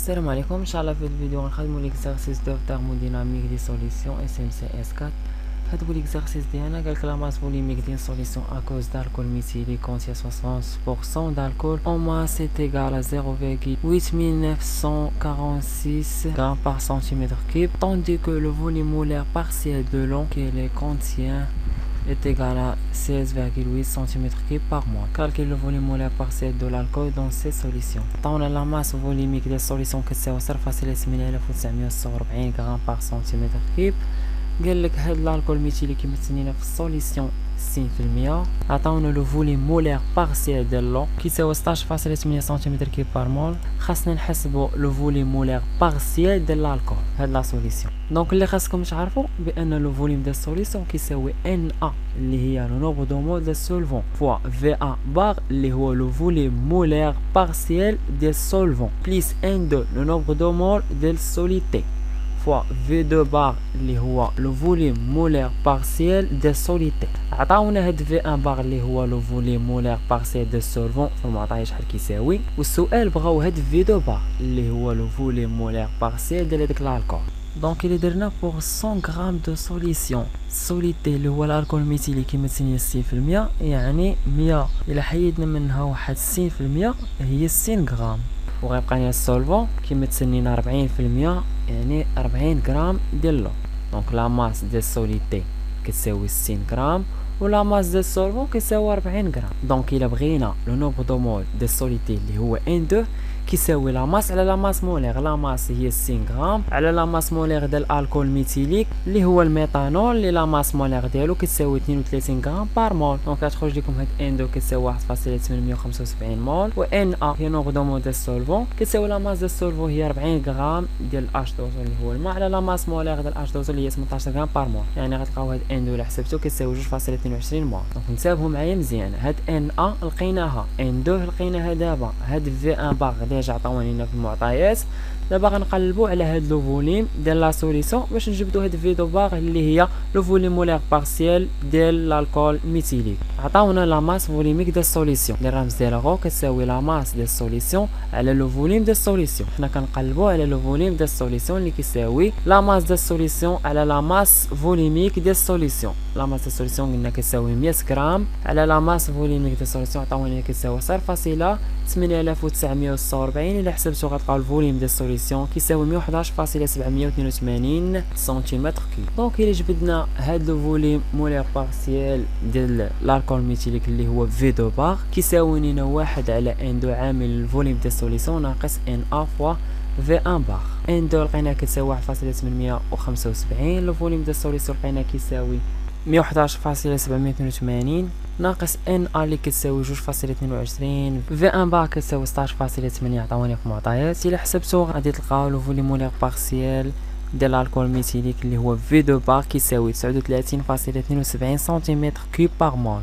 السلام عليكم. ان شاء الله في الفيديو غنخدموا ليكزارسيس دو تhermodynamique دي سوليسيون SMCS 4. هاد هو ليكزارسيس ديالنا. قالك لا ماس فوليميك ديال سوليسيون ا كوز d'alcool méthylique contient 60% d'alcool en masse est égal à 0,8946 grammes par centimètre cube, tandis que le volume molaire partiel de l'eau qui les contient est égal à 16,8 cm3 par mol. Calcule le volume molaire partiel de l'alcool dans ces solutions. طاونا la masse volumique des solutions كتساوي 0,8946 غرام par centimètre cube. قالك هاد الالكول ميثيليك كيمثل لنا في السوليسيون 60%. عطاونا لو فوليم مولير بارسيال ديال لو كيساوي 16.8 سنتيمتر كيب بار مول. خاصنا نحسبوا لو فوليم مولير بارسيال ديال الالكول هاد لا سوليسيون. دونك اللي خاصكم تعرفوا بان لو فوليم ديال السوليسيون كيساوي ان ا اللي هي لو نومبر دو مول ديال السولفون فوا في ا بار اللي هو لو فوليم مولير بارسيال ديال السولفون بليس ان دو لو نومبر دو مول ديال السوليتي fois V2 بار اللي هو لو فوليم مولير بارسيال ديال السوليتي. عطاونا هاد V1 بار اللي هو لو فوليم مولير بارسيال ديال السولفون في المعطيات شحال كيساوي، والسؤال بغاو هاد V2 بار اللي هو لو فوليم مولير بارسيال ديال هاداك الالكول. دونك اللي درنا بوغ 100 غرام دو سوليسيون سوليتي اللي هو الالكول ميثيليك كيمثل 60%، يعني 100 الا حيدنا منها واحد 60% هي 60 غرام، وغيبقى لنا السولفون كيمثل لنا 40%، يعني 40 غرام ديال لو. دونك لا ماس ديال السوليتي كتساوي 60 غرام ولا ماس ديال السولفون كيساوي 40 غرام. دونك الا بغينا لو نومبر دو مول ديال السوليتي اللي هو N2 كيساوي لا ماس على لا ماس مولير. لا ماس هي 60 غرام على لا ماس مولير ديال الالكول ميثيليك اللي هو الميثانول اللي لا ماس مولير ديالو كتساوي 32 غرام بار مول. دونك غتخرج لكم هاد N2 كتساوي 1.875 مول، و Na هي نومبر دو مول ديال السولفون كتساوي لا ماس ديال السولفون هي 40 غرام ديال H2O اللي هو الماء على لا ماس مولير ديال H2O اللي هي 18 غرام بار مول. يعني غتلقاو هاد N2 الا حسبتو كتساوي 2.22 مول. دونك نتابعوا معايا مزيان. هاد Na لقيناها، N2 لقيناها دابا، هاد V1 باغ ديجا عطاونا لنا في المعطيات. دابا غنقلبوا على هاد لو فوليم ديال لا سوليسيون باش نجبدوا هاد في2 باغ اللي هي لو فوليم مولير بارسيال ديال الالكول ميثيليك. عطاونا لا ماس فوليميك ديال السوليسيون اللي الرمز ديالها غو كتساوي لا ماس ديال السوليسيون على لو فوليم ديال السوليسيون. حنا كنقلبوا على لو فوليم ديال السوليسيون اللي كيساوي لا ماس ديال السوليسيون على لا ماس فوليميك ديال السوليسيون. لا ماس ديال السوليسيون قلنا كتساوي 100 غرام على لا ماس فوليميك ديال السوليسيون عطاونا كتساوي 0.8946. الا حسبتو غتلقاو الفوليم ديال السوليسيون كيساوي 111.782 سنتيمتر كيوب. دونك الا جبدنا هاد لو فوليم مولير بارسيال ديال الالكول ميثيليك اللي هو V2 بار كيساوي لنا 1 على N2 عامل الفوليم ديال السوليسيون ناقص Na فوا V1 بار. N2 لقينا كتساوي 1.875، لو فوليم ديال السوليسيون لقينا كيساوي 111.782 ناقص Na اللي كتساوي 2.22، V1 بار كتساوي 16.8 عطاوني في المعطيات. الا حسبتو غادي تلقاو لو فوليم مولير بارسيال ديال الالكول ميثيليك اللي هو V2 بار كيساوي 39.72 سنتيمتر كيوب بار مول.